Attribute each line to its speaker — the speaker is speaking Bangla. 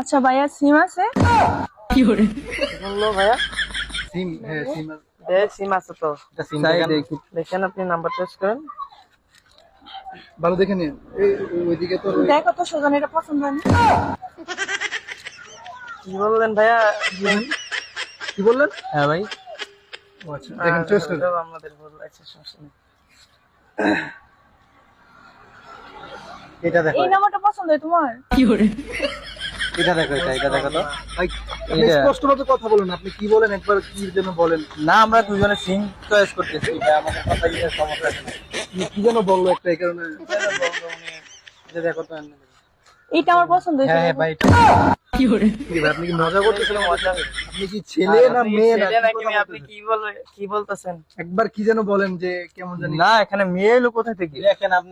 Speaker 1: আচ্ছা ভাইয়া সিম আছে?
Speaker 2: কি করে
Speaker 3: বললো ভাইয়া?
Speaker 4: সিম, হ্যাঁ সিম
Speaker 3: সিম আছে তো।
Speaker 4: সিম
Speaker 3: দেখেন আপনি নাম্বার টেস্ট করেন।
Speaker 4: ভালো দেখে নিন। ওইদিকে তো
Speaker 1: দেখো তো সুজন, এটা পছন্দ হয়নি।
Speaker 3: কি বললেন ভাইয়া?
Speaker 4: কি বললেন?
Speaker 3: হ্যাঁ ভাই,
Speaker 4: ও আচ্ছা, দেখেন টেস্ট করে।
Speaker 3: আমাদের ভুল আছে, সমস্যা নেই।
Speaker 4: এটা দেখো,
Speaker 1: এই নাম্বারটা পছন্দ হয় তোমার?
Speaker 2: কি করে
Speaker 4: এটা দেখো, এটা দেখো তো ভাই। আপনি স্পষ্টভাবে কথা বলুন, আপনি কি বলেন একবার, কি জন্য বলেন?
Speaker 3: না, আমরা দুজনে সিম চয়েস করতেছি ভাই, আমাদের কথা কি সমস্যা আছে?
Speaker 4: কি যেন বললো একটা, এই কারণে।
Speaker 3: এটা দেখো তো।
Speaker 1: এইটা আমার পছন্দ হয়েছে।
Speaker 3: হ্যাঁ ভাই,
Speaker 2: কি করে
Speaker 4: কি ভাই, আপনি কি মজা করতেছেন?
Speaker 3: মজা।
Speaker 4: আপনি কি ছেলে না মেয়ে না?
Speaker 3: ছেলে নাকি মেয়ে? আপনি কি বলতেছেন?
Speaker 4: একবার কি যেন বলেন যে কেমন জানি।
Speaker 3: না, এখানে মেয়ে এলো কোথা থেকে?
Speaker 4: দেখেন আপনি